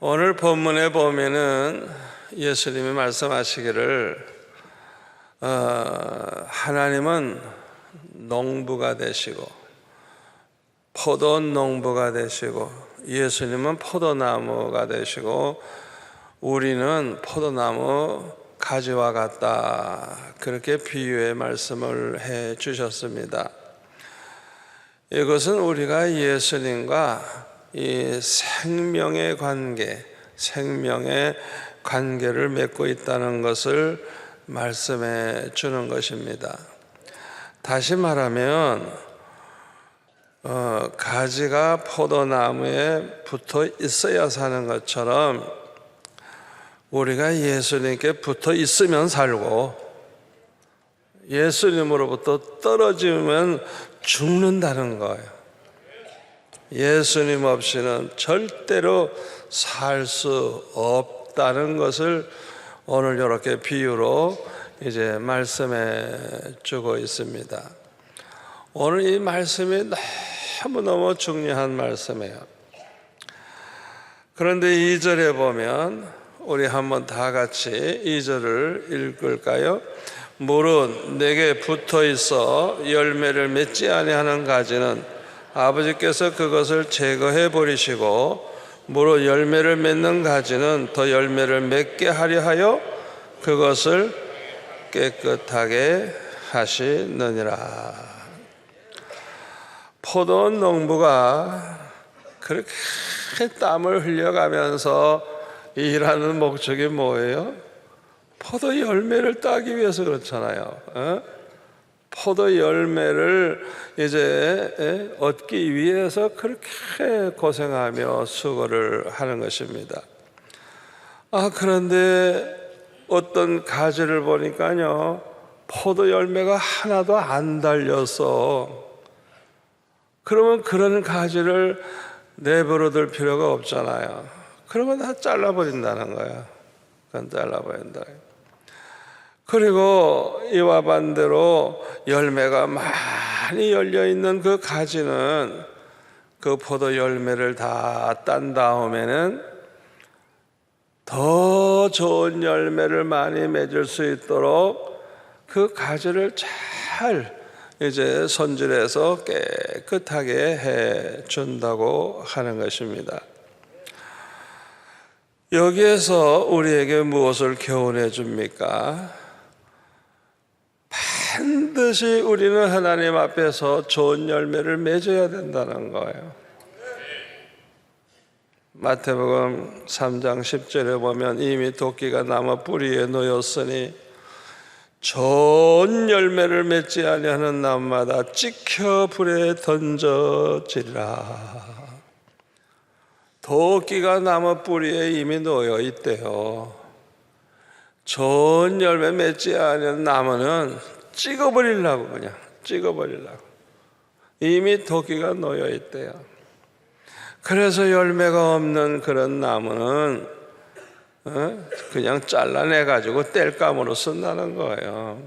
오늘 본문에 보면은 예수님이 말씀하시기를 하나님은 농부가 되시고 포도 농부가 되시고 예수님은 포도나무가 되시고 우리는 포도나무 가지와 같다, 그렇게 비유의 말씀을 해 주셨습니다. 이것은 우리가 예수님과 이 생명의 관계를 맺고 있다는 것을 말씀해 주는 것입니다. 다시 말하면 가지가 포도나무에 붙어 있어야 사는 것처럼 우리가 예수님께 붙어 있으면 살고 예수님으로부터 떨어지면 죽는다는 거예요. 예수님 없이는 절대로 살 수 없다는 것을 오늘 이렇게 비유로 이제 말씀해 주고 있습니다. 오늘 이 말씀이 너무너무 중요한 말씀이에요. 그런데 2절에 보면 우리 한번 다 같이 2절을 읽을까요? 무릇 내게 붙어 있어 열매를 맺지 아니하는 가지는 아버지께서 그것을 제거해 버리시고 무릇 열매를 맺는 가지는 더 열매를 맺게 하려 하여 그것을 깨끗하게 하시느니라. 포도 농부가 그렇게 땀을 흘려가면서 일하는 목적이 뭐예요? 포도 열매를 따기 위해서 그렇잖아요. 포도 열매를 이제 얻기 위해서 그렇게 고생하며 수고를 하는 것입니다. 그런데 어떤 가지를 보니까요, 포도 열매가 하나도 안 달려서, 그러면 그런 가지를 내버려 둘 필요가 없잖아요. 그러면 다 잘라버린다는 거야. 그건 잘라버린다. 그리고 이와 반대로 열매가 많이 열려있는 그 가지는 그 포도 열매를 다 딴 다음에는 더 좋은 열매를 많이 맺을 수 있도록 그 가지를 잘 이제 손질해서 깨끗하게 해 준다고 하는 것입니다. 여기에서 우리에게 무엇을 교훈해 줍니까? 반드시 우리는 하나님 앞에서 좋은 열매를 맺어야 된다는 거예요. 마태복음 3장 10절에 보면 이미 도끼가 나무 뿌리에 놓였으니 좋은 열매를 맺지 아니하는 나무마다 찍혀 불에 던져지리라. 도끼가 나무 뿌리에 이미 놓여 있대요. 좋은 열매 맺지 않은 나무는 찍어버리려고, 그냥 찍어버리려고 이미 도끼가 놓여 있대요. 그래서 열매가 없는 그런 나무는 그냥 잘라내가지고 뗄감으로 쓴다는 거예요.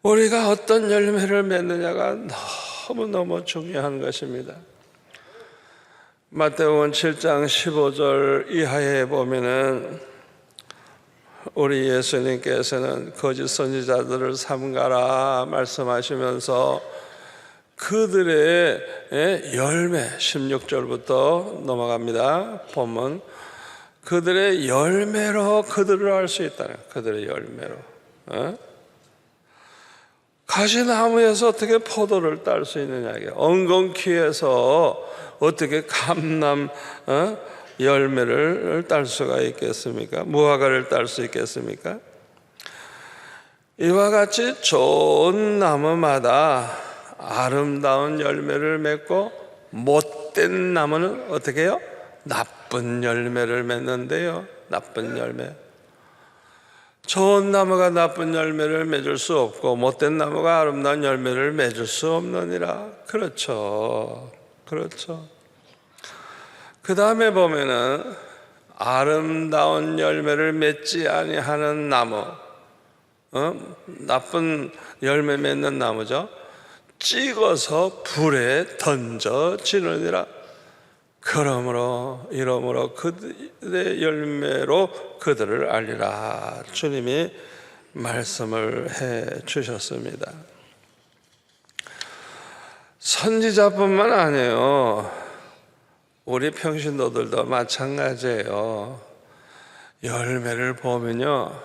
우리가 어떤 열매를 맺느냐가 너무너무 중요한 것입니다. 마태복음 7장 15절 이하에 보면은 우리 예수님께서는 거짓 선지자들을 삼가라 말씀하시면서 그들의 열매, 16절부터 넘어갑니다. 보면 그들의 열매로 그들을 알 수 있다는, 그들의 열매로. 가시나무에서 어떻게 포도를 딸 수 있느냐, 엉겅퀴에서 어떻게 감람 열매를 딸 수가 있겠습니까? 무화과를 딸 수 있겠습니까? 이와 같이 좋은 나무마다 아름다운 열매를 맺고 못된 나무는 어떻게 해요? 나쁜 열매를 맺는데요. 나쁜 열매. 좋은 나무가 나쁜 열매를 맺을 수 없고 못된 나무가 아름다운 열매를 맺을 수 없느니라. 그렇죠. 그 다음에 보면은 아름다운 열매를 맺지 아니하는 나무, 나쁜 열매 맺는 나무죠. 찍어서 불에 던져지느니라. 이러므로 그들의 열매로 그들을 알리라. 주님이 말씀을 해 주셨습니다. 선지자뿐만 아니에요. 우리 평신도들도 마찬가지예요. 열매를 보면요,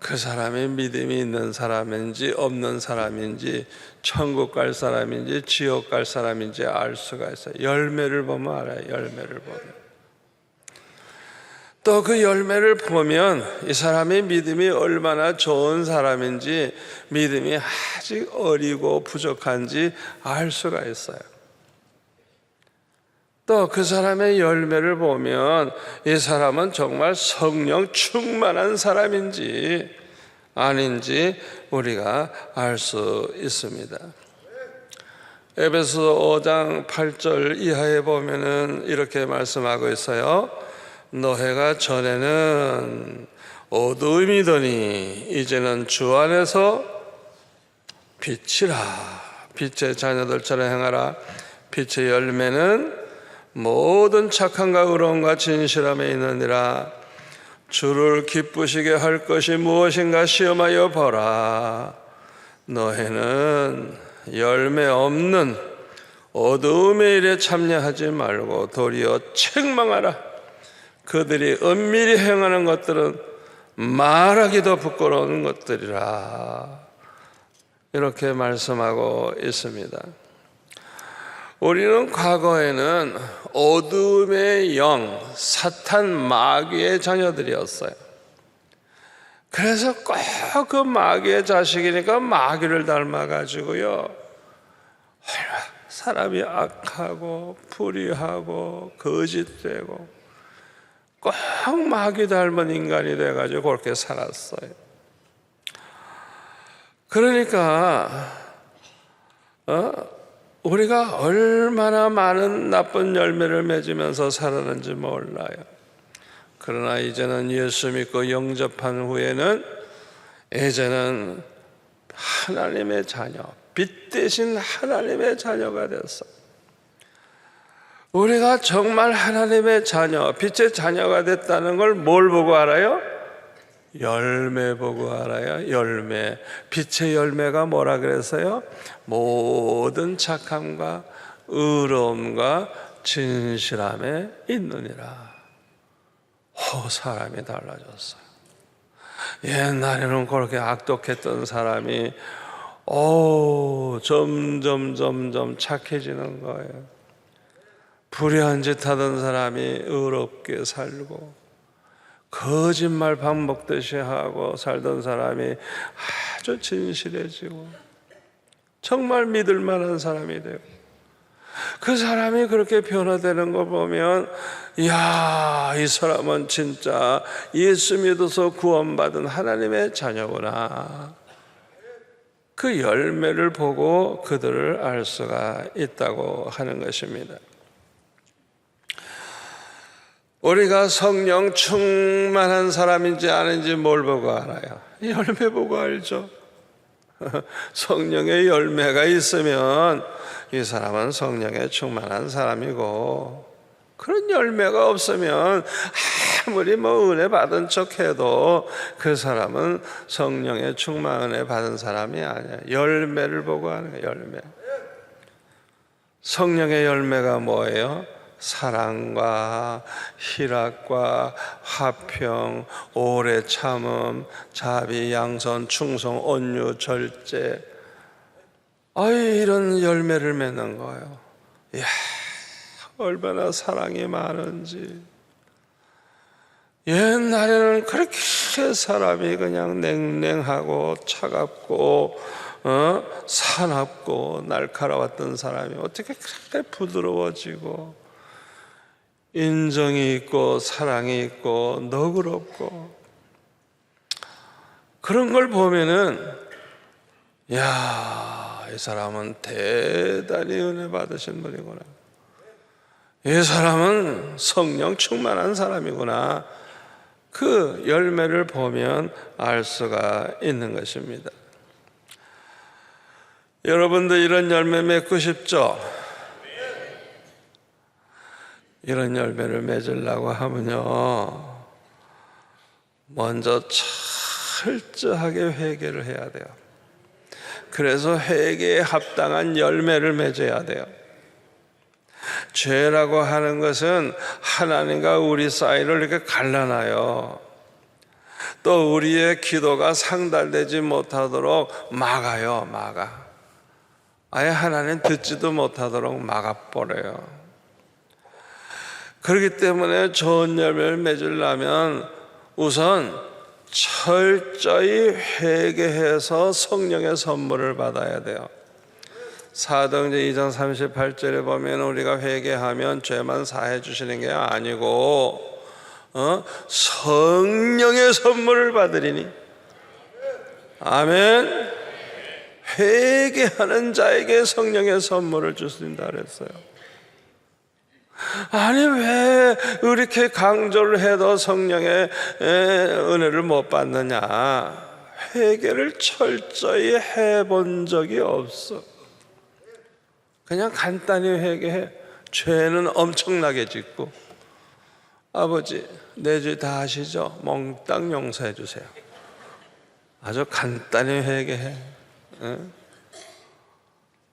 그 사람이 믿음이 있는 사람인지 없는 사람인지 천국 갈 사람인지 지옥 갈 사람인지 알 수가 있어요. 열매를 보면 알아요. 열매를 보면. 또 그 열매를 보면 이 사람이 믿음이 얼마나 좋은 사람인지, 믿음이 아직 어리고 부족한지 알 수가 있어요. 또 그 사람의 열매를 보면 이 사람은 정말 성령 충만한 사람인지 아닌지 우리가 알 수 있습니다. 에베소 5장 8절 이하에 보면은 이렇게 말씀하고 있어요. 너희가 전에는 어두움이더니 이제는 주 안에서 빛이라. 빛의 자녀들처럼 행하라. 빛의 열매는 모든 착함과 의로움과 진실함에 있느니라. 주를 기쁘시게 할 것이 무엇인가 시험하여 보라. 너희는 열매 없는 어두움의 일에 참여하지 말고 도리어 책망하라. 그들이 은밀히 행하는 것들은 말하기도 부끄러운 것들이라. 이렇게 말씀하고 있습니다. 우리는 과거에는 어둠의 영, 사탄 마귀의 자녀들이었어요. 그래서 꼭 그 마귀의 자식이니까 마귀를 닮아가지고요, 사람이 악하고 불의하고 거짓되고 꼭 마귀 닮은 인간이 돼가지고 그렇게 살았어요. 그러니까 우리가 얼마나 많은 나쁜 열매를 맺으면서 살았는지 몰라요. 그러나 이제는 예수 믿고 영접한 후에는 이제는 하나님의 자녀, 빛 대신 하나님의 자녀가 됐어요. 우리가 정말 하나님의 자녀, 빛의 자녀가 됐다는 걸 뭘 보고 알아요? 열매 보고 알아요. 열매. 빛의 열매가 뭐라 그랬어요? 모든 착함과 의로움과 진실함에 있느니라. 사람이 달라졌어요. 옛날에는 그렇게 악독했던 사람이 점점 착해지는 거예요. 불의한 짓 하던 사람이 의롭게 살고, 거짓말 밥 먹듯이 하고 살던 사람이 아주 진실해지고 정말 믿을 만한 사람이 되고, 그 사람이 그렇게 변화되는 거 보면, 이야, 이 사람은 진짜 예수 믿어서 구원받은 하나님의 자녀구나. 그 열매를 보고 그들을 알 수가 있다고 하는 것입니다. 우리가 성령 충만한 사람인지 아닌지 뭘 보고 알아요? 열매 보고 알죠. 성령의 열매가 있으면 이 사람은 성령에 충만한 사람이고, 그런 열매가 없으면 아무리 은혜 받은 척해도 그 사람은 성령의 충만 은혜 받은 사람이 아니야. 열매를 보고 하는 거예요. 열매. 성령의 열매가 뭐예요? 사랑과 희락과 화평, 오래 참음, 자비, 양선, 충성, 온유, 절제, 이런 열매를 맺는 거예요. 이야, 얼마나 사랑이 많은지. 옛날에는 그렇게 사람이 그냥 냉랭하고 차갑고 사납고 날카로웠던 사람이 어떻게 그렇게 부드러워지고 인정이 있고 사랑이 있고 너그럽고, 그런 걸 보면은, 야, 이 사람은 대단히 은혜 받으신 분이구나. 이 사람은 성령 충만한 사람이구나. 그 열매를 보면 알 수가 있는 것입니다. 여러분도 이런 열매 맺고 싶죠? 이런 열매를 맺으려고 하면요, 먼저 철저하게 회개를 해야 돼요. 그래서 회개에 합당한 열매를 맺어야 돼요. 죄라고 하는 것은 하나님과 우리 사이를 이렇게 갈라놔요. 또 우리의 기도가 상달되지 못하도록 막아요. 아예 하나님 듣지도 못하도록 막아버려요. 그렇기 때문에 좋은 열매를 맺으려면 우선 철저히 회개해서 성령의 선물을 받아야 돼요. 사도행전 2장 38절에 보면 우리가 회개하면 죄만 사해 주시는 게 아니고 성령의 선물을 받으리니. 아멘. 회개하는 자에게 성령의 선물을 주신다 그랬어요. 아니 왜 이렇게 강조를 해도 성령의 은혜를 못 받느냐? 회개를 철저히 해본 적이 없어. 그냥 간단히 회개해. 죄는 엄청나게 짓고, 아버지 내 죄 다 아시죠? 몽땅 용서해 주세요. 아주 간단히 회개해.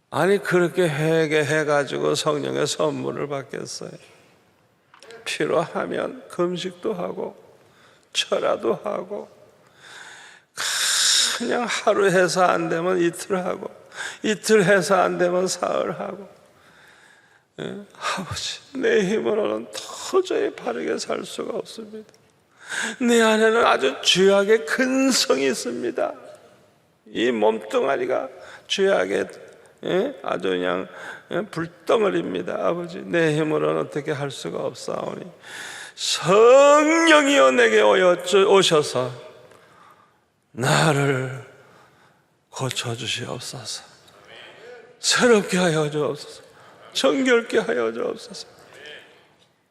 아니 그렇게 회개해가지고 성령의 선물을 받겠어요? 필요하면 금식도 하고 철야도 하고, 그냥 하루 해서 안 되면 이틀 하고, 이틀 해서 안 되면 사흘 하고. 아버지 내 힘으로는 도저히 바르게 살 수가 없습니다. 내 안에는 아주 죄악의 근성이 있습니다. 이 몸뚱아리가 죄악의 아주 그냥 불덩어리입니다. 아버지 내 힘으로는 어떻게 할 수가 없사오니 성령이여 내게 오셔서 나를 고쳐주시옵소서. 새롭게 하여 주옵소서. 정결케 하여 주옵소서.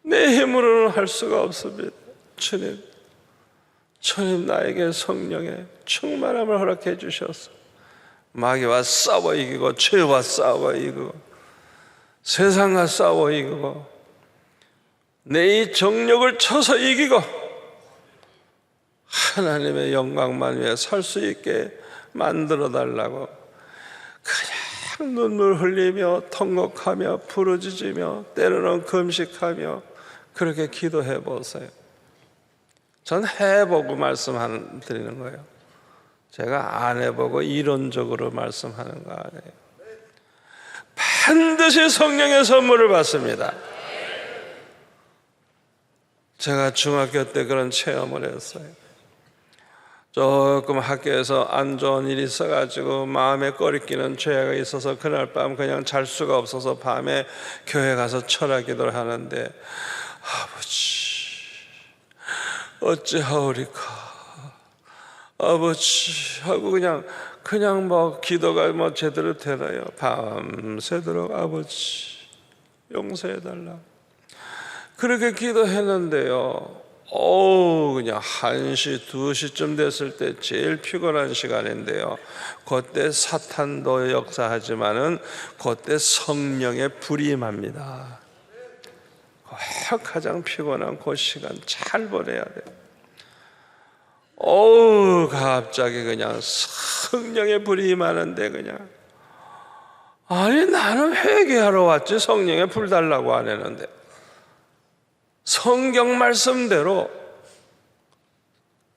내 힘으로는 할 수가 없습니다. 주님 나에게 성령의 충만함을 허락해 주셔서 마귀와 싸워 이기고, 죄와 싸워 이기고, 세상과 싸워 이기고, 내 이 정욕을 쳐서 이기고 하나님의 영광만 위해 살 수 있게 만들어 달라고 그냥 눈물 흘리며 통곡하며 부르짖으며 때로는 금식하며 그렇게 기도해 보세요. 전 해보고 말씀드리는 거예요. 제가 안 해보고 이론적으로 말씀하는 거 아니에요. 반드시 성령의 선물을 받습니다. 제가 중학교 때 그런 체험을 했어요. 조금 학교에서 안 좋은 일이 있어가지고 마음에 꺼리끼는 죄가 있어서 그날 밤 그냥 잘 수가 없어서 밤에 교회 가서 철야 기도를 하는데, 아버지 어찌하오리까 아버지 하고 그냥 뭐 기도가 뭐 제대로 되나요? 밤새도록 아버지 용서해달라 그렇게 기도했는데요, 그냥 1시, 2시쯤 됐을 때 제일 피곤한 시간인데요, 그때 사탄도 역사하지만은 그때 성령의 불이 임합니다. 가장 피곤한 그 시간 잘 보내야 돼요. 갑자기 그냥 성령의 불이 임하는데 그냥, 아니 나는 회개하러 왔지 성령의 불 달라고 안 했는데, 성경 말씀대로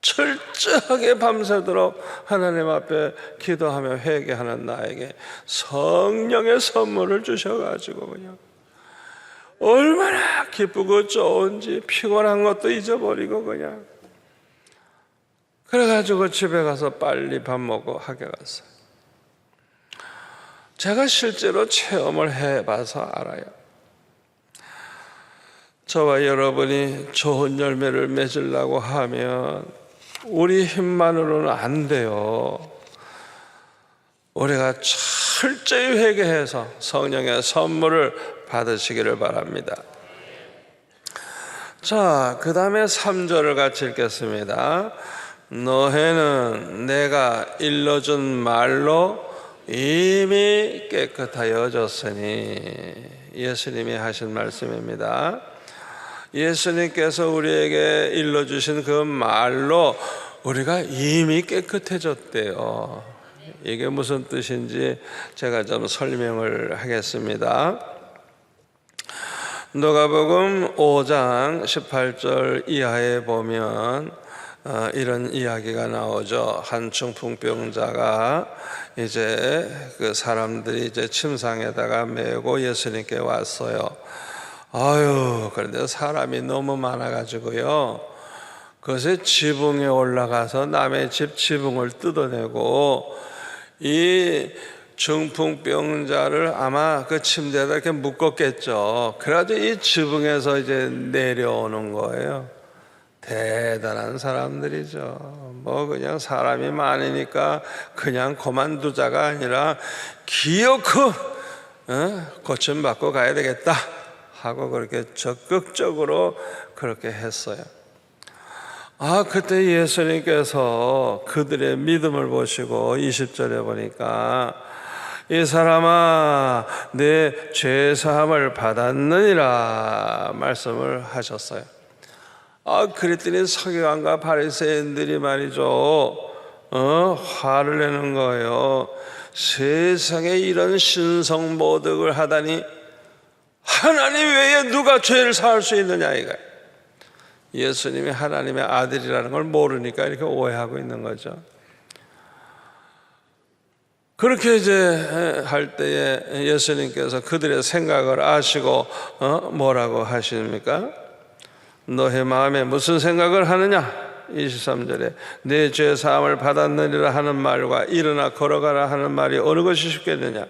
철저하게 밤새도록 하나님 앞에 기도하며 회개하는 나에게 성령의 선물을 주셔가지고 그냥 얼마나 기쁘고 좋은지 피곤한 것도 잊어버리고 그냥 그래가지고 집에 가서 빨리 밥 먹고 학교 갔어요. 제가 실제로 체험을 해봐서 알아요. 저와 여러분이 좋은 열매를 맺으려고 하면 우리 힘만으로는 안 돼요. 우리가 철저히 회개해서 성령의 선물을 받으시기를 바랍니다. 자, 그 다음에 3절을 같이 읽겠습니다. 너희는 내가 일러준 말로 이미 깨끗하여졌으니, 예수님이 하신 말씀입니다. 예수님께서 우리에게 일러주신 그 말로 우리가 이미 깨끗해졌대요. 이게 무슨 뜻인지 제가 좀 설명을 하겠습니다. 누가복음 5장 18절 이하에 보면 이런 이야기가 나오죠. 한 중풍병자가 이제 그 사람들이 이제 침상에다가 메고 예수님께 왔어요. 그런데 사람이 너무 많아가지고요, 그것에 지붕에 올라가서 남의 집 지붕을 뜯어내고 이 중풍병자를 아마 그 침대에다 이렇게 묶었겠죠. 그래가지고 이 지붕에서 이제 내려오는 거예요. 대단한 사람들이죠. 뭐 그냥 사람이 많으니까 그냥 그만두자가 아니라 기어코 고침받고 가야 되겠다 하고 그렇게 적극적으로 그렇게 했어요. 그때 예수님께서 그들의 믿음을 보시고 20절에 보니까 이 사람아 내 죄사함을 받았느니라 말씀을 하셨어요. 그랬더니 서기관과 바리새인들이 말이죠, 화를 내는 거예요. 세상에 이런 신성모독을 하다니 하나님 외에 누가 죄를 사할 수 있느냐 이거예요. 예수님이 하나님의 아들이라는 걸 모르니까 이렇게 오해하고 있는 거죠. 그렇게 이제 할 때에 예수님께서 그들의 생각을 아시고 뭐라고 하십니까? 너의 마음에 무슨 생각을 하느냐? 23절에 내 죄 사함을 받았느니라 하는 말과 일어나 걸어가라 하는 말이 어느 것이 쉽겠느냐?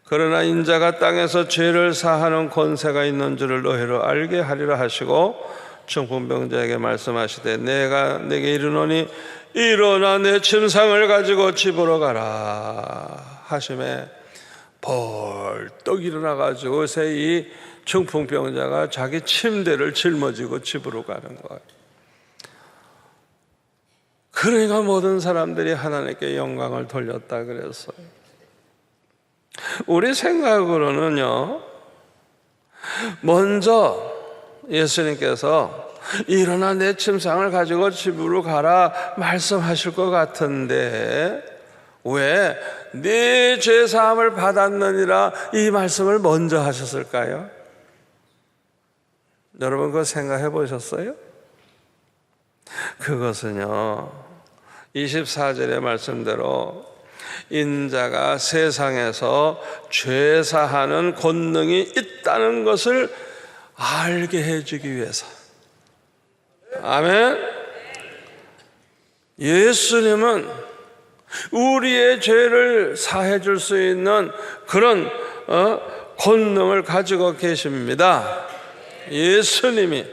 그러나 인자가 땅에서 죄를 사하는 권세가 있는 줄을 너희로 알게 하리라 하시고 중풍병자에게 말씀하시되 내가 내게 이르노니 일어나 내 침상을 가지고 집으로 가라 하심에 벌떡 일어나 가지고 이 중풍병자가 자기 침대를 짊어지고 집으로 가는 거예요. 그러니까 모든 사람들이 하나님께 영광을 돌렸다 그랬어요. 우리 생각으로는요, 먼저 예수님께서 일어나 내 침상을 가지고 집으로 가라 말씀하실 것 같은데 왜 네 죄사함을 받았느니라 이 말씀을 먼저 하셨을까요? 여러분 그거 생각해 보셨어요? 그것은요 24절의 말씀대로 인자가 세상에서 죄사하는 권능이 있다는 것을 알게 해주기 위해서. 아멘. 예수님은 우리의 죄를 사해 줄 수 있는 그런 권능을 가지고 계십니다. 예수님이.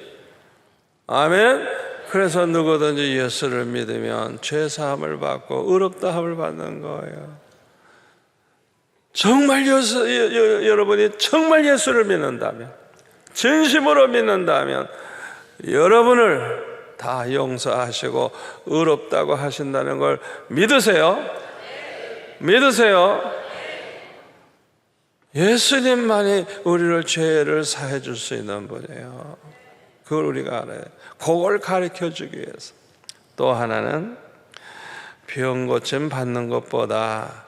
아멘. 그래서 누구든지 예수를 믿으면 죄사함을 받고 의롭다함을 받는 거예요. 정말 여러분이 정말 예수를 믿는다면, 진심으로 믿는다면 여러분을 다 용서하시고 의롭다고 하신다는 걸 믿으세요? 믿으세요? 예수님만이 우리를 죄를 사해 줄 수 있는 분이에요. 그걸 우리가 알아요. 그걸 가르쳐 주기 위해서. 또 하나는 병 고침 받는 것보다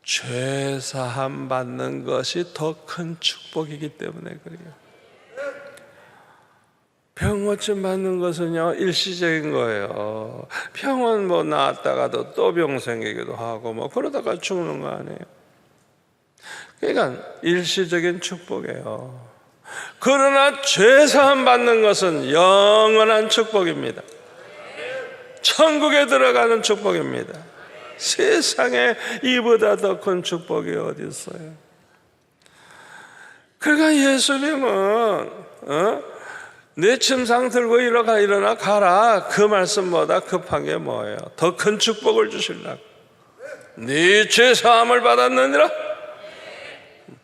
죄 사함 받는 것이 더 큰 축복이기 때문에 그래요. 병 고침 받는 것은요 일시적인 거예요. 병은 뭐 나았다가도 또 병 생기기도 하고 뭐 그러다가 죽는 거 아니에요. 그러니까 일시적인 축복이에요. 그러나 죄사함 받는 것은 영원한 축복입니다. 천국에 들어가는 축복입니다. 세상에 이보다 더 큰 축복이 어디 있어요? 그러니까 예수님은 내 침상 들고 일어나 가라 그 말씀보다 급한 게 뭐예요? 더 큰 축복을 주시려고. 네 죄사함을 받았느니라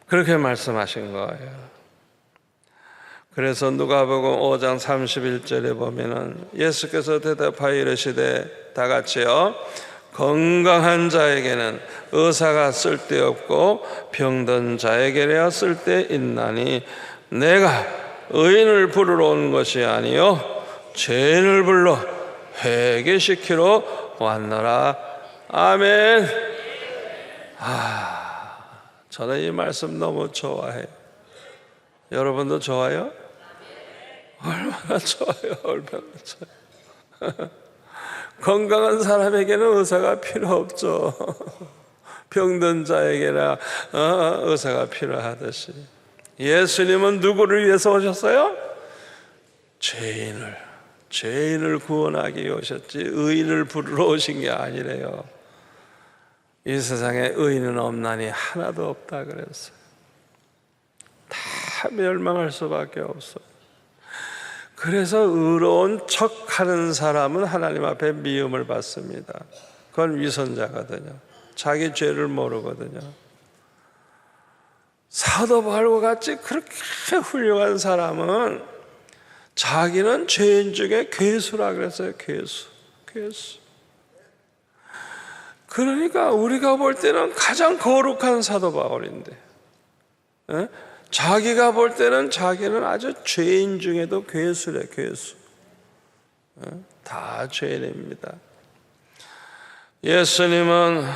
그렇게 말씀하신 거예요. 그래서 누가복음 5장 31절에 보면은 예수께서 대답하여 이르시되 다 같이요 건강한 자에게는 의사가 쓸데없고 병든 자에게야 쓸데있나니 내가 의인을 부르러 온 것이 아니요 죄인을 불러 회개시키러 왔노라. 아멘. 저는 이 말씀 너무 좋아해요. 여러분도 좋아요? 얼마나 좋아요. 얼마나 좋아요. 건강한 사람에게는 의사가 필요 없죠. 병든 자에게나 의사가 필요하듯이 예수님은 누구를 위해서 오셨어요? 죄인을 구원하기 위해 오셨지 의인을 부르러 오신 게 아니래요. 이 세상에 의인은 없나니 하나도 없다 그랬어요. 다 멸망할 수밖에 없어요. 그래서 의로운 척하는 사람은 하나님 앞에 미움을 받습니다. 그건 위선자거든요. 자기 죄를 모르거든요. 사도 바울과 같이 그렇게 훌륭한 사람은 자기는 죄인 중에 괴수라 그랬어요. 괴수. 그러니까 우리가 볼 때는 가장 거룩한 사도 바울인데 자기가 볼 때는 자기는 아주 죄인 중에도 괴수래. 괴수. 다 죄인입니다. 예수님은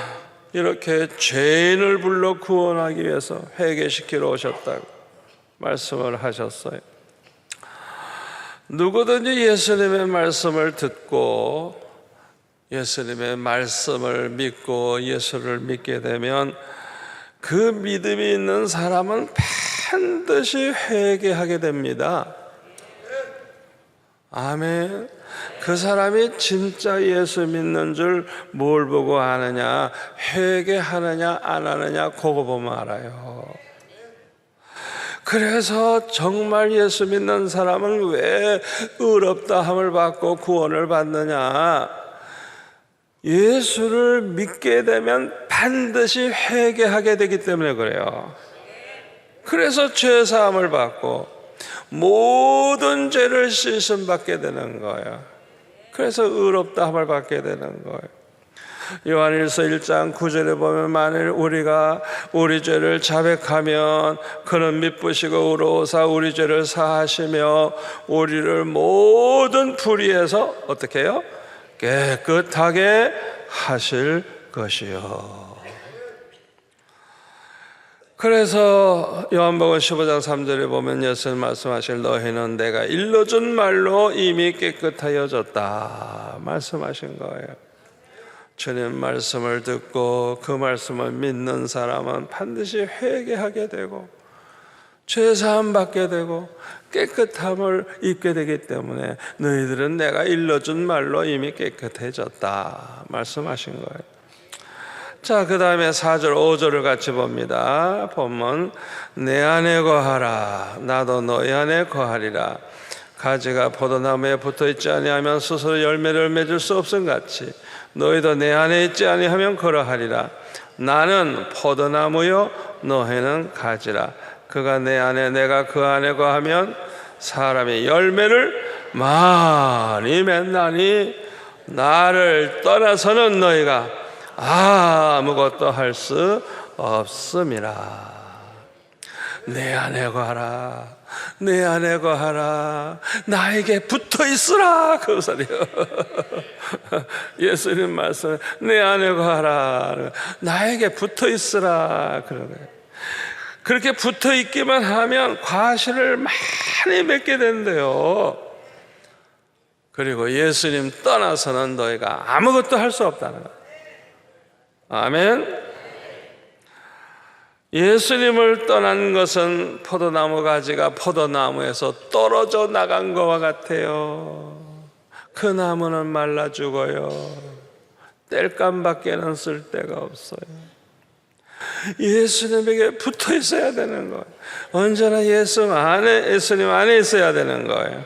이렇게 죄인을 불러 구원하기 위해서 회개시키러 오셨다고 말씀을 하셨어요. 누구든지 예수님의 말씀을 듣고 예수님의 말씀을 믿고 예수를 믿게 되면 그 믿음이 있는 사람은 반드시 회개하게 됩니다. 아멘. 그 사람이 진짜 예수 믿는 줄 뭘 보고 아느냐? 회개하느냐 안 하느냐 그거 보면 알아요. 그래서 정말 예수 믿는 사람은 왜 의롭다함을 받고 구원을 받느냐? 예수를 믿게 되면 반드시 회개하게 되기 때문에 그래요. 그래서 죄사함을 받고 모든 죄를 씻음받게 되는 거예요. 그래서 의롭다함을 받게 되는 거예요. 요한일서 1장 9절에 보면 만일 우리가 우리 죄를 자백하면 그는 미쁘시고 의로우사 우리 죄를 사하시며 우리를 모든 불의에서 어떻게 해요? 깨끗하게 하실 것이요. 그래서 요한복음 15장 3절에 보면 예수님 말씀하실 너희는 내가 일러준 말로 이미 깨끗하여졌다 말씀하신 거예요. 주님 말씀을 듣고 그 말씀을 믿는 사람은 반드시 회개하게 되고 죄사함 받게 되고 깨끗함을 입게 되기 때문에 너희들은 내가 일러준 말로 이미 깨끗해졌다 말씀하신 거예요. 자, 그 다음에 4절 5절을 같이 봅니다. 보면 내 안에 거하라 나도 너희 안에 거하리라. 가지가 포도나무에 붙어있지 아니하면 스스로 열매를 맺을 수 없음같이 너희도 내 안에 있지 아니하면 그러하리라. 나는 포도나무요 너희는 가지라. 그가 내 안에 내가 그 안에 거하면 사람이 열매를 많이 맺나니 나를 떠나서는 너희가 아무것도 할 수 없음이라. 내 안에 거하라 내 안에 거하라 나에게 붙어있으라 그 소리요. 예수님 말씀 내 안에 거하라 나에게 붙어있으라 그러네. 그렇게 붙어있기만 하면 과실을 많이 맺게 된대요. 그리고 예수님 떠나서는 너희가 아무것도 할 수 없다는 거예요. 아멘. 예수님을 떠난 것은 포도나무 가지가 포도나무에서 떨어져 나간 것과 같아요. 그 나무는 말라 죽어요. 땔감밖에는 쓸 데가 없어요. 예수님에게 붙어 있어야 되는 거예요. 언제나 예수님 안에 있어야 되는 거예요.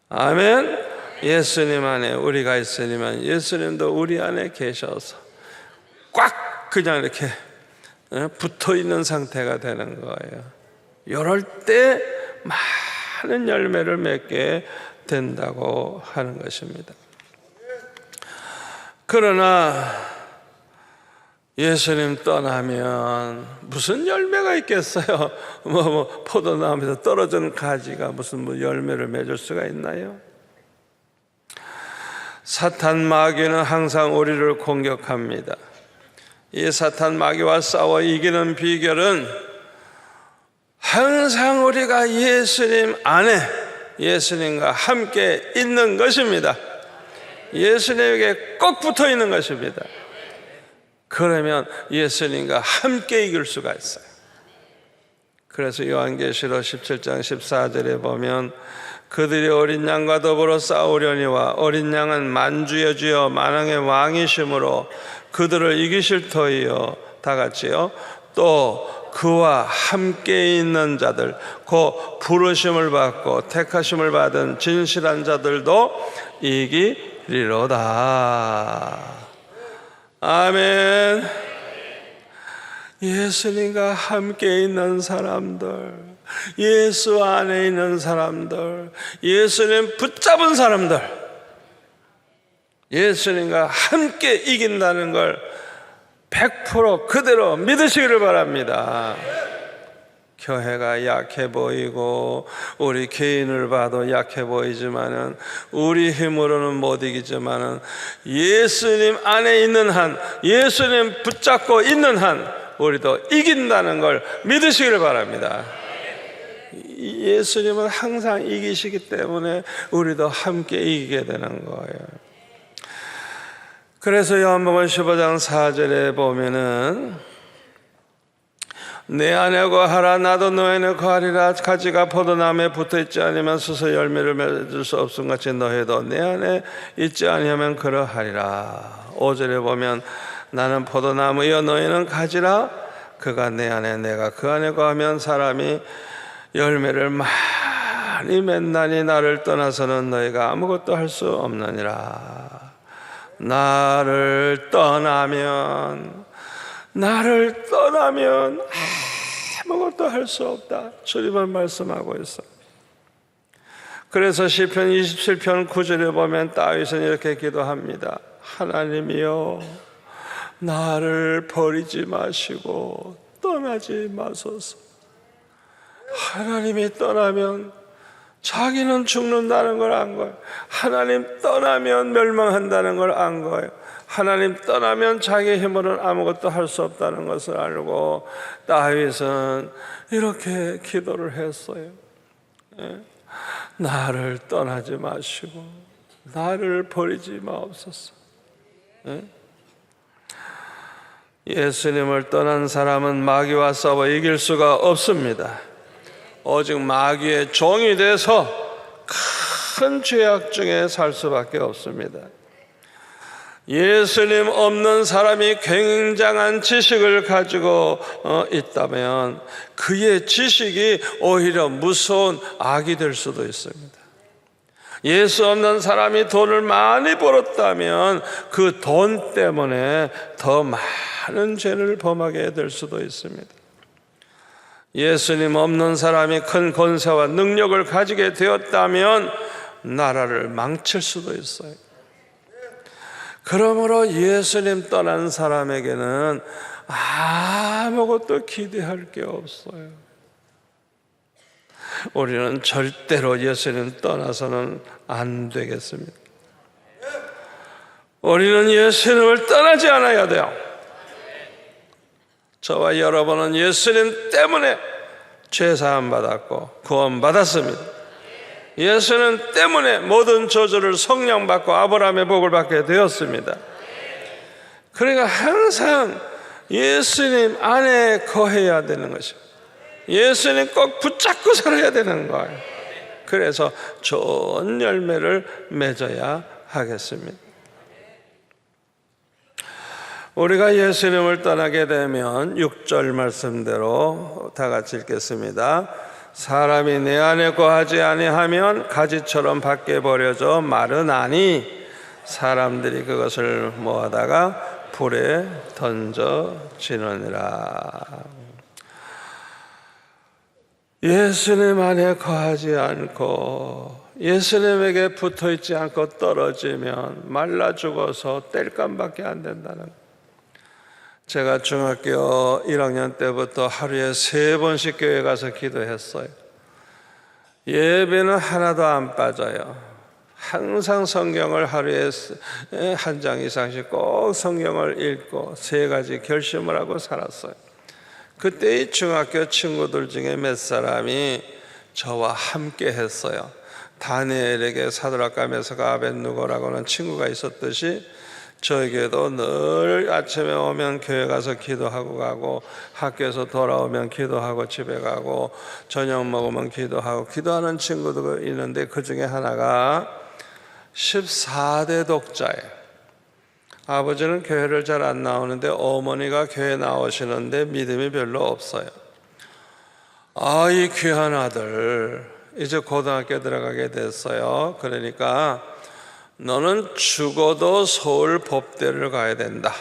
아멘. 예수님 안에 우리가 있으면 예수님도 우리 안에 계셔서 꽉 그냥 이렇게 붙어 있는 상태가 되는 거예요. 이럴 때 많은 열매를 맺게 된다고 하는 것입니다. 그러나 예수님 떠나면 무슨 열매가 있겠어요? 포도나무에서 떨어진 가지가 무슨 열매를 맺을 수가 있나요? 사탄 마귀는 항상 우리를 공격합니다. 이 사탄 마귀와 싸워 이기는 비결은 항상 우리가 예수님 안에 예수님과 함께 있는 것입니다. 예수님에게 꼭 붙어 있는 것입니다. 그러면 예수님과 함께 이길 수가 있어요. 그래서 요한계시록 17장 14절에 보면 그들이 어린 양과 더불어 싸우려니와 어린 양은 만주의 주여 만왕의 왕이심으로 그들을 이기실 터이요. 다 같이요. 또 그와 함께 있는 자들, 그 부르심을 받고 택하심을 받은 진실한 자들도 이기리로다. 아멘. 예수님과 함께 있는 사람들, 예수 안에 있는 사람들, 예수님 붙잡은 사람들, 예수님과 함께 이긴다는 걸 100% 그대로 믿으시기를 바랍니다. 교회가 약해 보이고 우리 개인을 봐도 약해 보이지만은 우리 힘으로는 못 이기지만은 예수님 안에 있는 한, 예수님 붙잡고 있는 한 우리도 이긴다는 걸 믿으시기를 바랍니다. 예수님은 항상 이기시기 때문에 우리도 함께 이기게 되는 거예요. 그래서 요한복음 15장 4절에 보면은 내 안에 거하라 나도 너 안에 거하리라. 가지가 포도나무에 붙어있지 않으면 스스로 열매를 맺을 수 없음 같이 너희도 내 안에 있지 아니하면 그러하리라. 5절에 보면 나는 포도나무여 너희는 가지라. 그가 내 안에 내가 그 안에 거하면 사람이 열매를 많이 맺나니 나를 떠나서는 너희가 아무것도 할 수 없느니라. 나를 떠나면 아무것도 할 수 없다. 주님은 말씀하고 있어. 그래서 시편 27편 9절에 보면 다윗은 이렇게 기도합니다. 하나님이여 나를 버리지 마시고 떠나지 마소서. 하나님이 떠나면 자기는 죽는다는 걸 안 거예요. 하나님 떠나면 멸망한다는 걸 안 거예요. 하나님 떠나면 자기 힘으로는 아무것도 할 수 없다는 것을 알고 다윗은 이렇게 기도를 했어요. 나를 떠나지 마시고 나를 버리지 마옵소서. 예수님을 떠난 사람은 마귀와 싸워 이길 수가 없습니다. 오직 마귀의 종이 돼서 큰 죄악 중에 살 수밖에 없습니다. 예수님 없는 사람이 굉장한 지식을 가지고 있다면 그의 지식이 오히려 무서운 악이 될 수도 있습니다. 예수 없는 사람이 돈을 많이 벌었다면 그 돈 때문에 더 많은 죄를 범하게 될 수도 있습니다. 예수님 없는 사람이 큰 권세와 능력을 가지게 되었다면 나라를 망칠 수도 있어요. 그러므로 예수님 떠난 사람에게는 아무것도 기대할 게 없어요. 우리는 절대로 예수님 떠나서는 안 되겠습니다. 우리는 예수님을 떠나지 않아야 돼요. 저와 여러분은 예수님 때문에 죄사함 받았고 구원 받았습니다. 예수님 때문에 모든 저주를 성령받고 아브라함의 복을 받게 되었습니다. 그러니까 항상 예수님 안에 거해야 되는 것입니다. 예수님 꼭 붙잡고 살아야 되는 거예요. 그래서 좋은 열매를 맺어야 하겠습니다. 우리가 예수님을 떠나게 되면 6절 말씀대로 다 같이 읽겠습니다. 사람이 내 안에 거하지 아니하면 가지처럼 밖에 버려져 마르나니 사람들이 그것을 모아다가 불에 던져지느니라. 예수님 안에 거하지 않고 예수님에게 붙어있지 않고 떨어지면 말라 죽어서 땔감밖에 안 된다는. 제가 중학교 1학년 때부터 하루에 3번씩 교회 가서 기도했어요. 예배는 하나도 안 빠져요. 항상 성경을 하루에 한 장 이상씩 꼭 성경을 읽고 3가지 결심을 하고 살았어요. 그때 이 중학교 친구들 중에 몇 사람이 저와 함께 했어요. 다니엘에게 사드락과 메사가 아벳느고라고는 친구가 있었듯이 저에게도 늘 아침에 오면 교회 가서 기도하고 가고, 학교에서 돌아오면 기도하고 집에 가고, 저녁 먹으면 기도하고, 기도하는 친구도 있는데 그 중에 하나가 14대 독자예요. 아버지는 교회를 잘 안 나오는데 어머니가 교회 나오시는데 믿음이 별로 없어요. 이 귀한 아들 이제 고등학교 들어가게 됐어요. 그러니까 너는 죽어도 서울 법대를 가야 된다.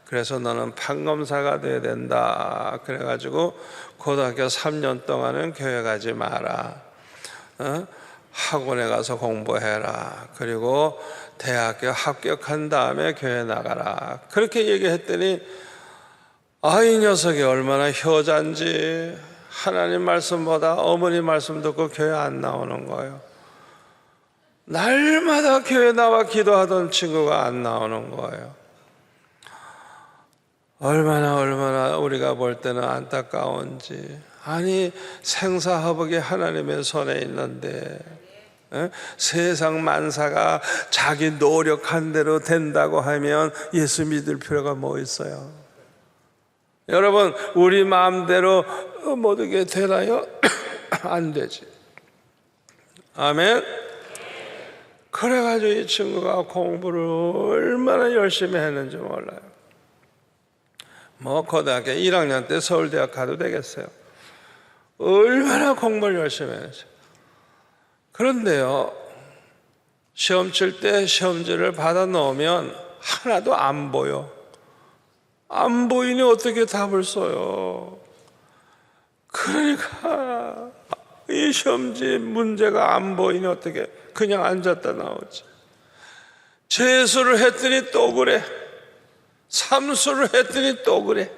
그래서 너는 판검사가 돼야 된다. 그래가지고 고등학교 3년 동안은 교회 가지 마라. 학원에 가서 공부해라. 그리고 대학교 합격한 다음에 교회 나가라. 그렇게 얘기했더니 이 녀석이 얼마나 효자인지 하나님 말씀보다 어머니 말씀 듣고 교회 안 나오는 거예요. 날마다 교회 나와 기도하던 친구가 안 나오는 거예요. 얼마나 우리가 볼 때는 안타까운지. 아니 생사화복이 하나님의 손에 있는데 세상 만사가 자기 노력한 대로 된다고 하면 예수 믿을 필요가 뭐 있어요? 여러분, 우리 마음대로 모든 게 되나요? 안 되지. 아멘. 그래가지고 이 친구가 공부를 얼마나 열심히 했는지 몰라요. 고등학교 1학년 때 서울대학 가도 되겠어요. 얼마나 공부를 열심히 했는지. 그런데요, 시험 칠 때 시험지를 받아 놓으면 하나도 안 보여. 안 보이니 어떻게 답을 써요? 그러니까 이 시험지 문제가 안 보이니 어떻게 그냥 앉았다 나오지. 재수를 했더니 또 그래. 삼수를 했더니 또 그래.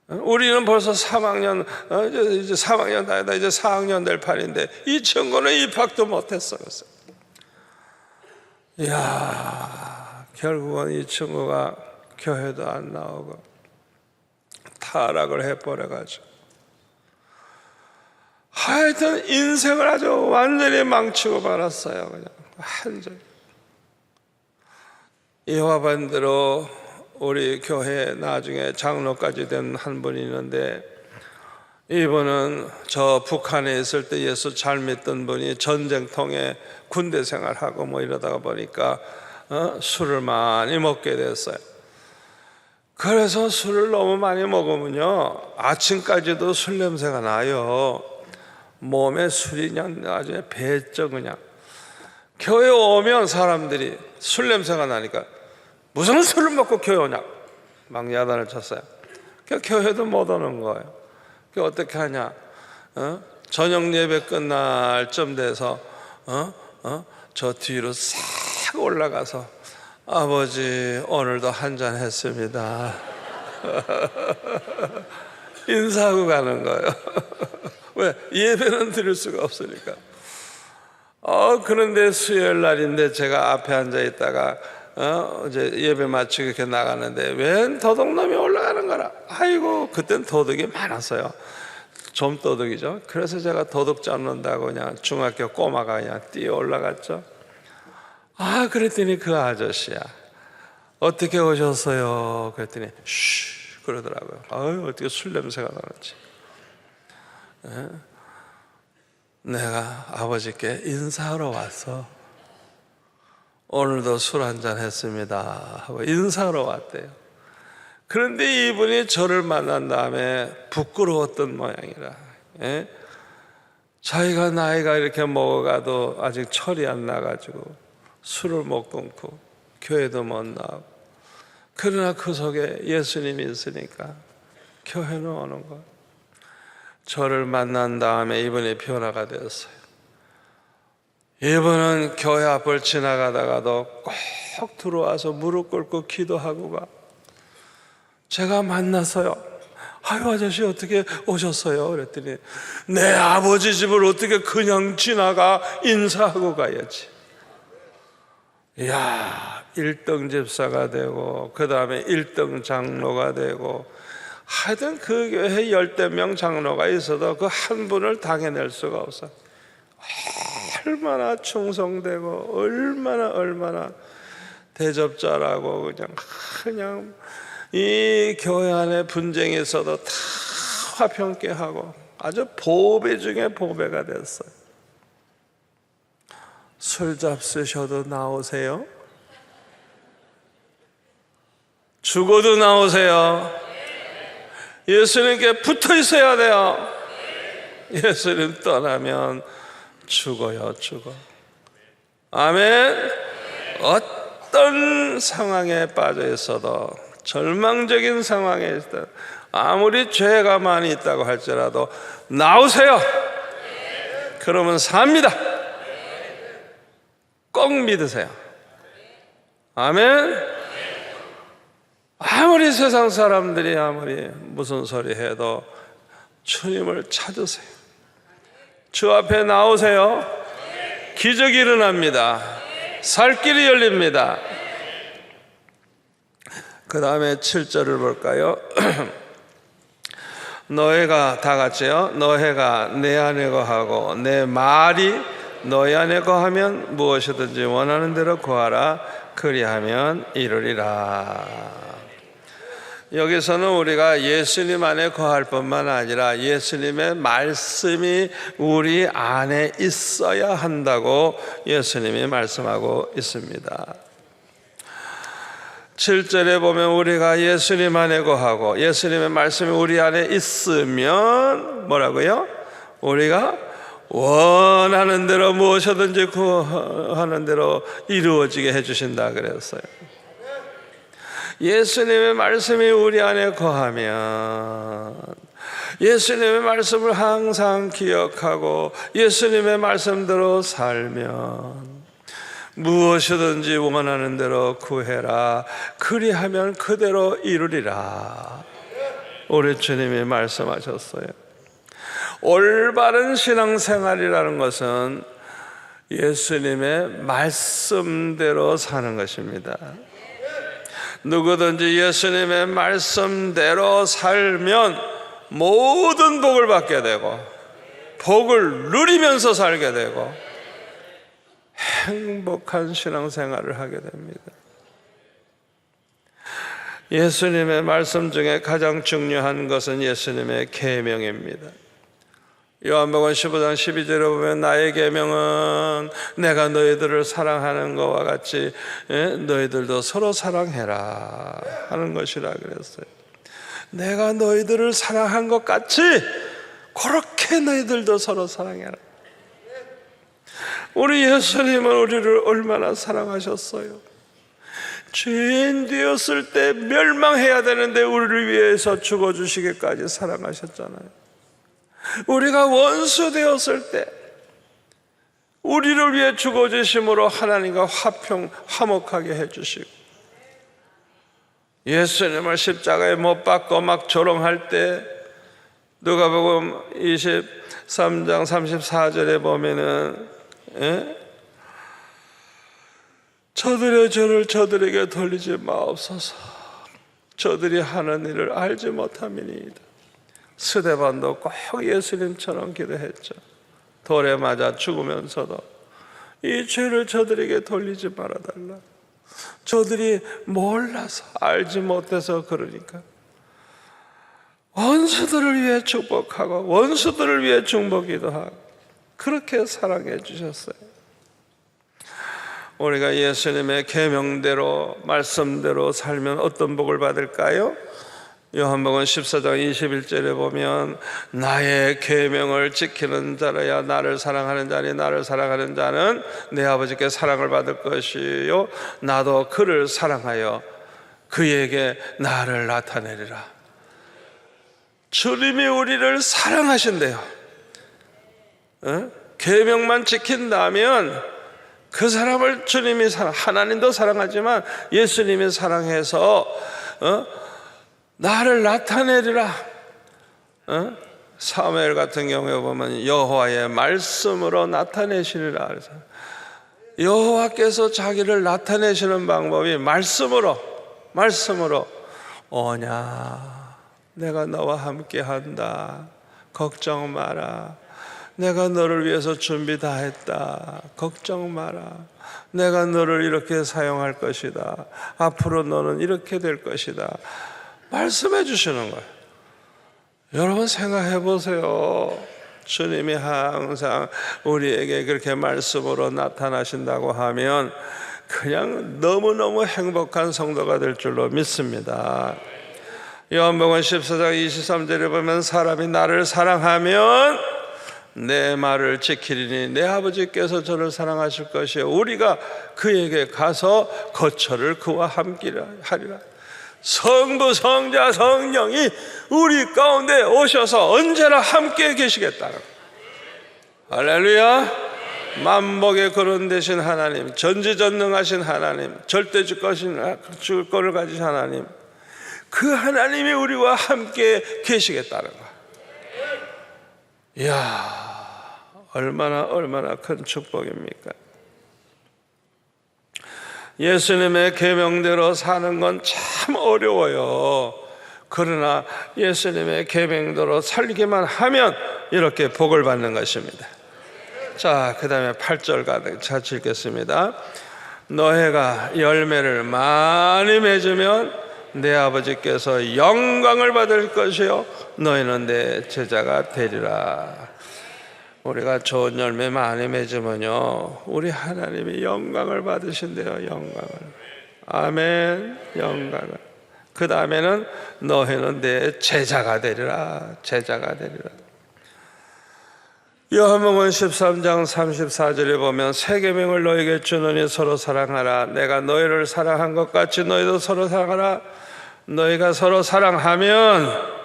우리는 벌써 3학년, 이제 3학년 다니다 이제 4학년 될 판인데 이 친구는 입학도 못했어요. 이야, 결국은 이 친구가 교회도 안 나오고 타락을 해버려가지고 하여튼 인생을 아주 완전히 망치고 말았어요. 그냥 완전히. 이와 반대로 우리 교회 나중에 장로까지 된 한 분이 있는데 이분은 저 북한에 있을 때 예수 잘 믿던 분이 전쟁통에 군대 생활하고 이러다가 보니까 술을 많이 먹게 됐어요. 그래서 술을 너무 많이 먹으면요 아침까지도 술 냄새가 나요. 몸에 술이 그냥 아주 배쩍 그냥. 교회 오면 사람들이 술 냄새가 나니까 무슨 술을 먹고 교회 오냐 막 야단을 쳤어요. 교회도 못 오는 거예요. 어떻게 하냐? 저녁 예배 끝날 쯤 돼서 저 뒤로 싹 올라가서 아버지 오늘도 한잔 했습니다. 인사하고 가는 거예요. 왜? 예배는 드릴 수가 없으니까. 그런데 수요일 날인데 제가 앞에 앉아 있다가 이제 예배 마치고 이렇게 나가는데 웬 도둑놈이 올라가는 거라. 아이고 그땐 도둑이 많았어요. 좀 도둑이죠. 그래서 제가 도둑 잡는다고 그냥 중학교 꼬마가 그냥 뛰어 올라갔죠. 그랬더니 그 아저씨야 어떻게 오셨어요? 그랬더니 쉬 그러더라고요. 어떻게 술 냄새가 나는지. 내가 아버지께 인사하러 왔어. 오늘도 술 한잔 했습니다 하고 인사하러 왔대요. 그런데 이분이 저를 만난 다음에 부끄러웠던 모양이라. 자기가 나이가 이렇게 먹어가도 아직 철이 안 나가지고 술을 못 끊고 교회도 못 나오고, 그러나 그 속에 예수님이 있으니까 교회는 오는 거예요. 저를 만난 다음에 이분이 변화가 되었어요. 이분은 교회 앞을 지나가다가도 꼭 들어와서 무릎 꿇고 기도하고 가. 제가 만나서요, 아유 아저씨 어떻게 오셨어요? 그랬더니 내 아버지 집을 어떻게 그냥 지나가, 인사하고 가야지. 이야, 1등 집사가 되고 그 다음에 1등 장로가 되고, 하여튼 그 교회에 10대 명 장로가 있어도 그 한 분을 당해낼 수가 없어. 얼마나 충성되고 얼마나 대접자라고, 그냥 이 교회 안에 분쟁이 있어도 다 화평케 하고 아주 보배 중에 보배가 됐어요. 술 잡수셔도 나오세요. 죽어도 나오세요. 예수님께 붙어 있어야 돼요. 예수님 떠나면 죽어요, 죽어. 아멘. 어떤 상황에 빠져 있어도, 절망적인 상황에 있어도, 아무리 죄가 많이 있다고 할지라도 나오세요. 그러면 삽니다. 꼭 믿으세요. 아멘. 아무리 세상 사람들이 아무리 무슨 소리 해도 주님을 찾으세요. 주 앞에 나오세요. 기적이 일어납니다. 살 길이 열립니다. 그 다음에 7절을 볼까요? 너희가 다 같이요. 너희가 내 안에 거하고 내 말이 너희 안에 거하면 무엇이든지 원하는 대로 구하라. 그리하면 이루리라. 여기서는 우리가 예수님 안에 거할 뿐만 아니라 예수님의 말씀이 우리 안에 있어야 한다고 예수님이 말씀하고 있습니다. 7절에 보면 우리가 예수님 안에 거하고 예수님의 말씀이 우리 안에 있으면 뭐라고요? 우리가 원하는 대로 무엇이든지 구하는 대로 이루어지게 해주신다 그랬어요. 예수님의 말씀이 우리 안에 거하면, 예수님의 말씀을 항상 기억하고 예수님의 말씀대로 살면 무엇이든지 원하는 대로 구해라. 그리하면 그대로 이루리라. 우리 주님이 말씀하셨어요. 올바른 신앙생활이라는 것은 예수님의 말씀대로 사는 것입니다. 누구든지 예수님의 말씀대로 살면 모든 복을 받게 되고 복을 누리면서 살게 되고 행복한 신앙생활을 하게 됩니다. 예수님의 말씀 중에 가장 중요한 것은 예수님의 계명입니다. 요한복음 15장 12절에 보면 나의 계명은 내가 너희들을 사랑하는 것과 같이 너희들도 서로 사랑해라 하는 것이라 그랬어요. 내가 너희들을 사랑한 것 같이 그렇게 너희들도 서로 사랑해라. 우리 예수님은 우리를 얼마나 사랑하셨어요. 죄인 되었을 때 멸망해야 되는데 우리를 위해서 죽어주시기까지 사랑하셨잖아요. 우리가 원수 되었을 때 우리를 위해 죽어주심으로 하나님과 화목하게 해주시고, 예수님을 십자가에 못 박고 막 조롱할 때 누가복음 23장 34절에 보면은 저들의 죄를 저들에게 돌리지 마옵소서. 저들이 하는 일을 알지 못함이니이다. 스데반도 꼭 예수님처럼 기도했죠. 돌에 맞아 죽으면서도 이 죄를 저들에게 돌리지 말아달라. 저들이 몰라서 알지 못해서 그러니까 원수들을 위해 축복하고 원수들을 위해 중보기도 하고 그렇게 사랑해 주셨어요. 우리가 예수님의 계명대로 말씀대로 살면 어떤 복을 받을까요? 요한복음 14장 21절에 보면 나의 계명을 지키는 자라야 나를 사랑하는 자니 나를 사랑하는 자는 내 아버지께 사랑을 받을 것이요 나도 그를 사랑하여 그에게 나를 나타내리라. 주님이 우리를 사랑하신대요. 계명만 지킨다면 그 사람을 주님이 하나님도 사랑하지만 예수님이 사랑해서 나를 나타내리라. 사무엘 같은 경우에 보면 여호와의 말씀으로 나타내시리라. 그래서 여호와께서 자기를 나타내시는 방법이 말씀으로 오냐, 내가 너와 함께 한다, 걱정 마라, 내가 너를 위해서 준비 다 했다, 걱정 마라, 내가 너를 이렇게 사용할 것이다, 앞으로 너는 이렇게 될 것이다, 말씀해 주시는 거예요. 여러분 생각해 보세요. 주님이 항상 우리에게 그렇게 말씀으로 나타나신다고 하면 그냥 너무너무 행복한 성도가 될 줄로 믿습니다. 요한복음 14장 23절에 보면 사람이 나를 사랑하면 내 말을 지키리니 내 아버지께서 저를 사랑하실 것이요 우리가 그에게 가서 거처를 그와 함께 하리라. 성부, 성자, 성령이 우리 가운데 오셔서 언제나 함께 계시겠다는 거예요. 할렐루야. 만복의 근원 되신 하나님, 전지전능하신 하나님, 절대 주권을 가지신 하나님, 그 하나님이 우리와 함께 계시겠다는 거예요. 이야, 얼마나 큰 축복입니까? 예수님의 계명대로 사는 건 참 어려워요. 그러나 예수님의 계명대로 살기만 하면 이렇게 복을 받는 것입니다. 자, 그 다음에 8절 같이 읽겠습니다. 너희가 열매를 많이 맺으면 내 아버지께서 영광을 받을 것이요 너희는 내 제자가 되리라. 우리가 좋은 열매 많이 맺으면요 우리 하나님이 영광을 받으신대요. 영광을. 아멘. 영광을. 그 다음에는 너희는 내 제자가 되리라. 제자가 되리라. 요한복음 13장 34절에 보면 새 계명을 너희에게 주노니 서로 사랑하라. 내가 너희를 사랑한 것 같이 너희도 서로 사랑하라. 너희가 서로 사랑하면,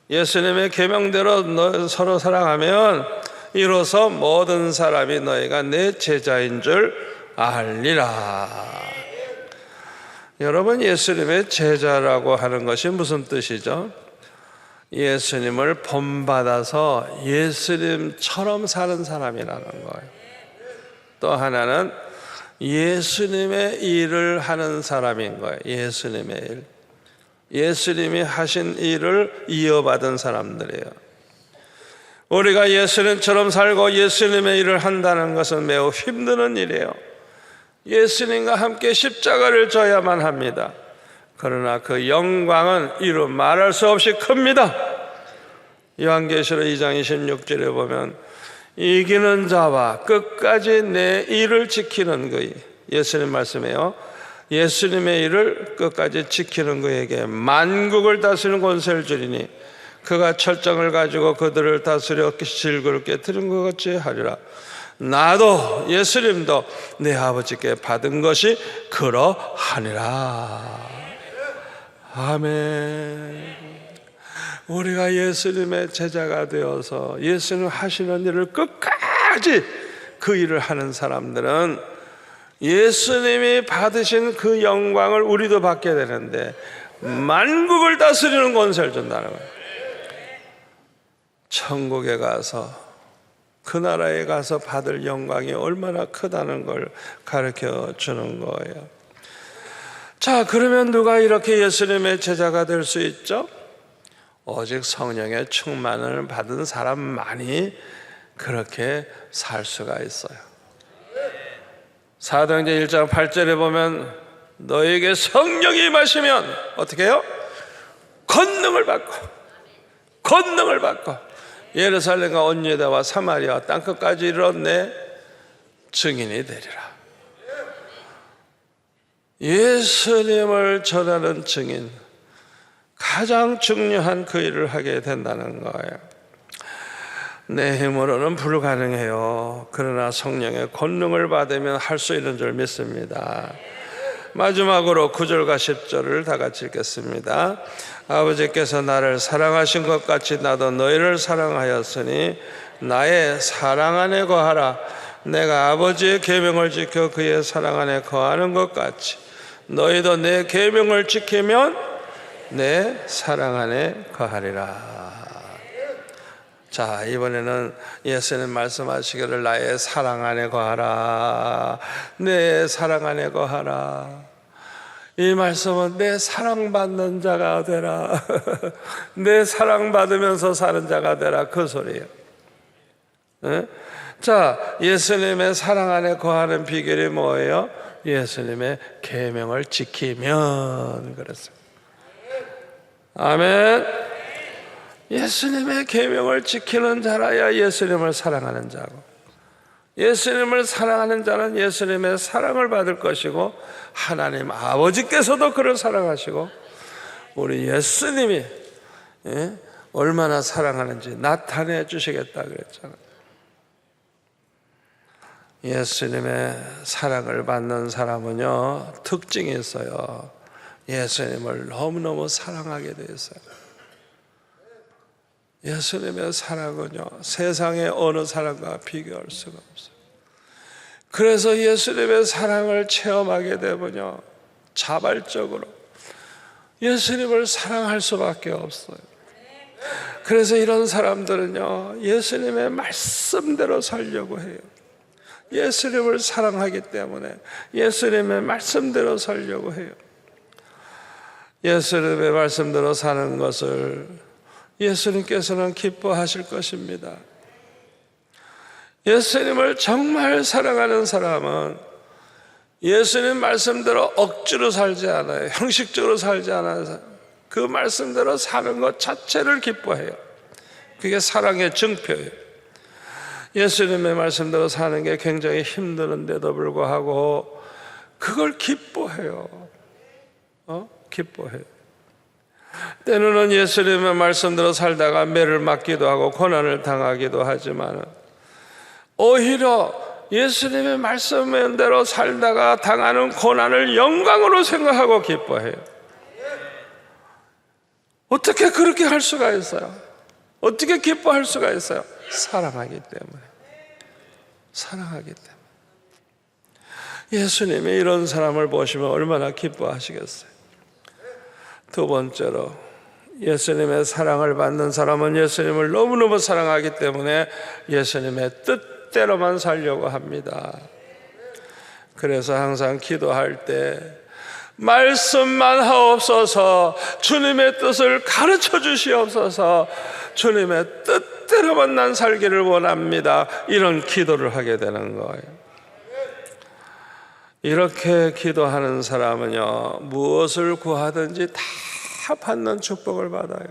예수님의 계명대로 서로 사랑하면 이로써 모든 사람이 너희가 내 제자인 줄 알리라. 여러분, 예수님의 제자라고 하는 것이 무슨 뜻이죠? 예수님을 본받아서 예수님처럼 사는 사람이라는 거예요. 또 하나는 예수님의 일을 하는 사람인 거예요. 예수님의 일. 예수님이 하신 일을 이어받은 사람들이에요. 우리가 예수님처럼 살고 예수님의 일을 한다는 것은 매우 힘든 일이에요. 예수님과 함께 십자가를 져야만 합니다. 그러나 그 영광은 이루 말할 수 없이 큽니다. 요한계시록 2장 26절에 보면 이기는 자와 끝까지 내 일을 지키는 그의, 예수님 말씀이에요. 예수님의 일을 끝까지 지키는 그에게 만국을 다스리는 권세를 주리니 그가 철장을 가지고 그들을 다스려 질그릇 깨뜨린 것 같이 하리라. 나도 예수님도 내 아버지께 받은 것이 그러하니라. 아멘. 우리가 예수님의 제자가 되어서 예수님 하시는 일을 끝까지 그 일을 하는 사람들은 예수님이 받으신 그 영광을 우리도 받게 되는데 만국을 다스리는 권세를 준다는 거예요. 천국에 가서 그 나라에 가서 받을 영광이 얼마나 크다는 걸 가르쳐 주는 거예요. 자, 그러면 누가 이렇게 예수님의 제자가 될 수 있죠? 오직 성령의 충만을 받은 사람만이 그렇게 살 수가 있어요. 사도행전 1장 8절에 보면 너에게 성령이 임하시면 어떻게 해요? 권능을 받고 예루살렘과 온 유다와 사마리아 땅끝까지 이르러 내 증인이 되리라. 예수님을 전하는 증인, 가장 중요한 그 일을 하게 된다는 거예요. 내 힘으로는 불가능해요. 그러나 성령의 권능을 받으면 할 수 있는 줄 믿습니다. 마지막으로 9절과 10절을 다 같이 읽겠습니다. 아버지께서 나를 사랑하신 것 같이 나도 너희를 사랑하였으니 나의 사랑 안에 거하라. 내가 아버지의 계명을 지켜 그의 사랑 안에 거하는 것 같이 너희도 내 계명을 지키면 내 사랑 안에 거하리라. 자, 이번에는 예수님 말씀하시기를 나의 사랑 안에 거하라. 내 사랑 안에 거하라. 이 말씀은 내 사랑받는 자가 되라. 내 사랑받으면서 사는 자가 되라, 그 소리예요. 자, 예수님의 사랑 안에 거하는 비결이 뭐예요? 예수님의 계명을 지키면 그랬어요. 아멘. 예수님의 계명을 지키는 자라야 예수님을 사랑하는 자고, 예수님을 사랑하는 자는 예수님의 사랑을 받을 것이고, 하나님 아버지께서도 그를 사랑하시고, 우리 예수님이 얼마나 사랑하는지 나타내 주시겠다 그랬잖아요. 예수님의 사랑을 받는 사람은요, 특징이 있어요. 예수님을 너무너무 사랑하게 되어 있어요. 예수님의 사랑은요, 세상의 어느 사랑과 비교할 수가 없어요. 그래서 예수님의 사랑을 체험하게 되면요, 자발적으로 예수님을 사랑할 수밖에 없어요. 그래서 이런 사람들은요, 예수님의 말씀대로 살려고 해요. 예수님을 사랑하기 때문에 예수님의 말씀대로 살려고 해요. 예수님의 말씀대로 사는 것을 예수님께서는 기뻐하실 것입니다. 예수님을 정말 사랑하는 사람은 예수님 말씀대로 억지로 살지 않아요. 형식적으로 살지 않아요. 그 말씀대로 사는 것 자체를 기뻐해요. 그게 사랑의 증표예요. 예수님의 말씀대로 사는 게 굉장히 힘드는데도 불구하고 그걸 기뻐해요. 기뻐해요. 때로는 예수님의 말씀대로 살다가 매를 맞기도 하고 고난을 당하기도 하지만, 오히려 예수님의 말씀대로 살다가 당하는 고난을 영광으로 생각하고 기뻐해요. 어떻게 그렇게 할 수가 있어요? 어떻게 기뻐할 수가 있어요? 사랑하기 때문에. 사랑하기 때문에. 예수님이 이런 사람을 보시면 얼마나 기뻐하시겠어요? 두 번째로, 예수님의 사랑을 받는 사람은 예수님을 너무너무 사랑하기 때문에 예수님의 뜻대로만 살려고 합니다. 그래서 항상 기도할 때 말씀만 하옵소서, 주님의 뜻을 가르쳐 주시옵소서, 주님의 뜻대로만 난 살기를 원합니다, 이런 기도를 하게 되는 거예요. 이렇게 기도하는 사람은요, 무엇을 구하든지 다 받는 축복을 받아요.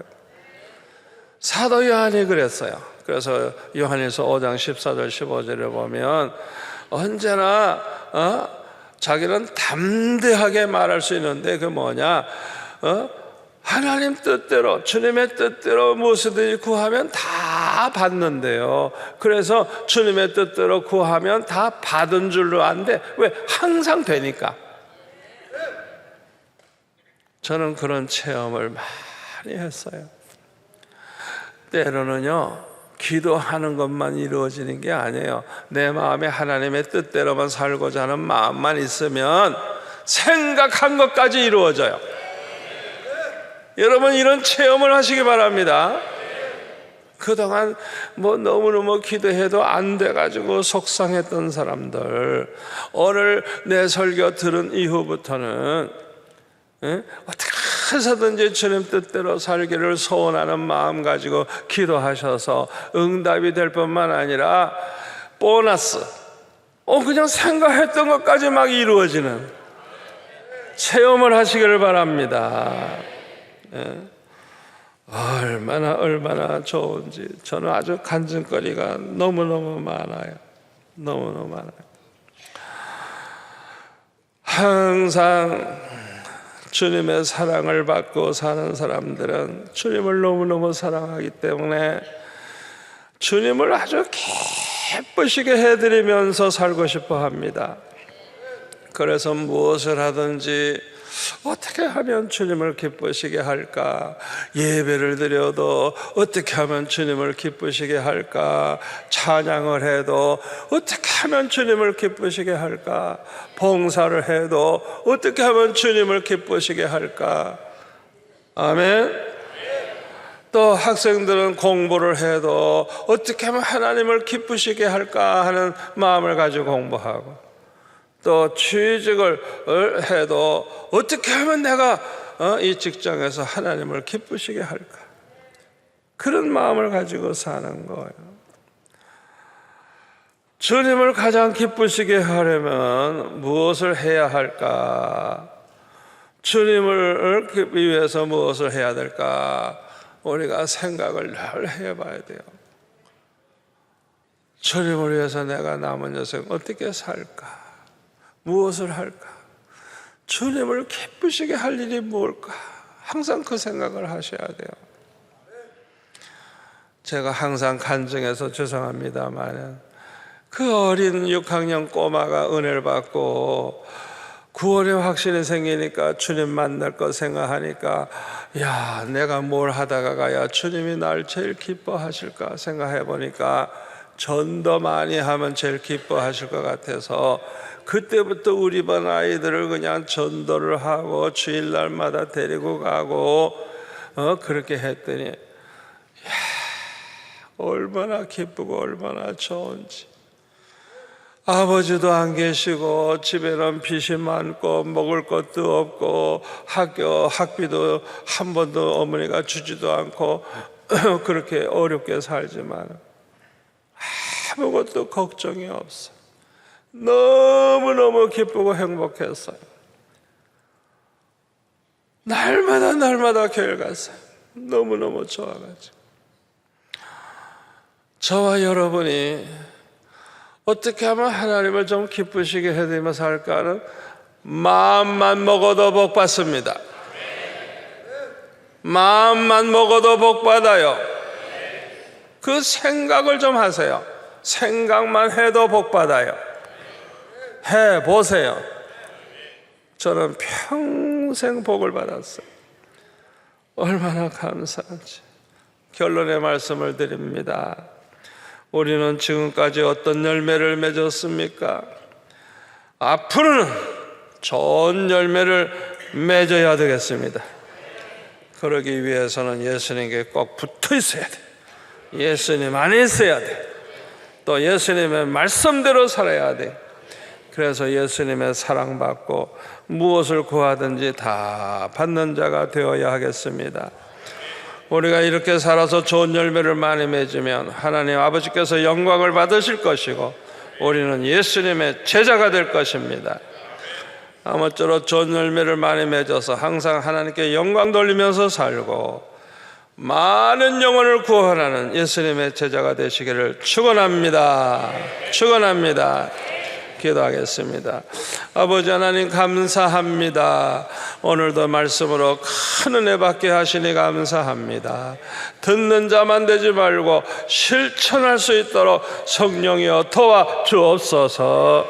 사도 요한이 그랬어요. 그래서 요한일서 5장 14절 15절에 보면 언제나 자기는 담대하게 말할 수 있는데, 그 뭐냐, 하나님 뜻대로, 주님의 뜻대로 무엇이든지 구하면 다 받는데요. 그래서 주님의 뜻대로 구하면 다 받은 줄로 안돼. 왜? 항상 되니까. 저는 그런 체험을 많이 했어요. 때로는요, 기도하는 것만 이루어지는 게 아니에요. 내 마음에 하나님의 뜻대로만 살고자 하는 마음만 있으면 생각한 것까지 이루어져요. 여러분, 이런 체험을 하시기 바랍니다. 그동안 너무너무 기도해도 안 돼가지고 속상했던 사람들, 오늘 내 설교 들은 이후부터는 어떻게 해서든지 주님 뜻대로 살기를 소원하는 마음 가지고 기도하셔서 응답이 될 뿐만 아니라 보너스, 그냥 생각했던 것까지 막 이루어지는 체험을 하시기를 바랍니다. 얼마나 좋은지. 저는 아주 간증거리가 너무너무 많아요. 너무너무 많아요. 항상 주님의 사랑을 받고 사는 사람들은 주님을 너무너무 사랑하기 때문에 주님을 아주 기쁘시게 해드리면서 살고 싶어 합니다. 그래서 무엇을 하든지 어떻게 하면 주님을 기쁘시게 할까? 예배를 드려도 어떻게 하면 주님을 기쁘시게 할까? 찬양을 해도 어떻게 하면 주님을 기쁘시게 할까? 봉사를 해도 어떻게 하면 주님을 기쁘시게 할까? 아멘. 또 학생들은 공부를 해도 어떻게 하면 하나님을 기쁘시게 할까 하는 마음을 가지고 공부하고, 또 취직을 해도 어떻게 하면 내가 이 직장에서 하나님을 기쁘시게 할까, 그런 마음을 가지고 사는 거예요. 주님을 가장 기쁘시게 하려면 무엇을 해야 할까? 주님을 위해서 무엇을 해야 될까? 우리가 생각을 늘 해봐야 돼요. 주님을 위해서 내가 남은 여생 어떻게 살까? 무엇을 할까? 주님을 기쁘시게 할 일이 뭘까? 항상 그 생각을 하셔야 돼요. 제가 항상 간증해서 죄송합니다만, 그 어린 6학년 꼬마가 은혜를 받고 구원의 확신이 생기니까 주님 만날 거 생각하니까, 야, 내가 뭘 하다가 가야 주님이 날 제일 기뻐하실까 생각해 보니까 전도 많이 하면 제일 기뻐하실 것 같아서 그때부터 우리 반 아이들을 그냥 전도를 하고 주일날마다 데리고 가고 그렇게 했더니, 야, 얼마나 기쁘고 얼마나 좋은지. 아버지도 안 계시고 집에는 빚이 많고 먹을 것도 없고 학비도 한 번도 어머니가 주지도 않고 그렇게 어렵게 살지만 아무것도 걱정이 없어. 너무너무 기쁘고 행복했어요. 날마다 교회 갔어요. 너무너무 좋아가지고. 저와 여러분이 어떻게 하면 하나님을 좀 기쁘시게 해드리면서 살까는 마음만 먹어도 복 받습니다. 마음만 먹어도 복 받아요. 그 생각을 좀 하세요. 생각만 해도 복 받아요. 해보세요. 저는 평생 복을 받았어요. 얼마나 감사한지. 결론의 말씀을 드립니다. 우리는 지금까지 어떤 열매를 맺었습니까? 앞으로는 좋은 열매를 맺어야 되겠습니다. 그러기 위해서는 예수님께 꼭 붙어 있어야 돼. 예수님 안에 있어야 돼. 또 예수님의 말씀대로 살아야 돼. 그래서 예수님의 사랑받고 무엇을 구하든지 다 받는 자가 되어야 하겠습니다. 우리가 이렇게 살아서 좋은 열매를 많이 맺으면 하나님 아버지께서 영광을 받으실 것이고 우리는 예수님의 제자가 될 것입니다. 아무쪼록 좋은 열매를 많이 맺어서 항상 하나님께 영광 돌리면서 살고 많은 영혼을 구원하는 예수님의 제자가 되시기를 축원합니다. 축원합니다. 기도하겠습니다. 아버지 하나님 감사합니다. 오늘도 말씀으로 큰 은혜 받게 하시니 감사합니다. 듣는 자만 되지 말고 실천할 수 있도록 성령이여 도와주옵소서.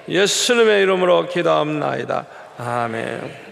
예수님의 이름으로 기도합나이다. 아멘.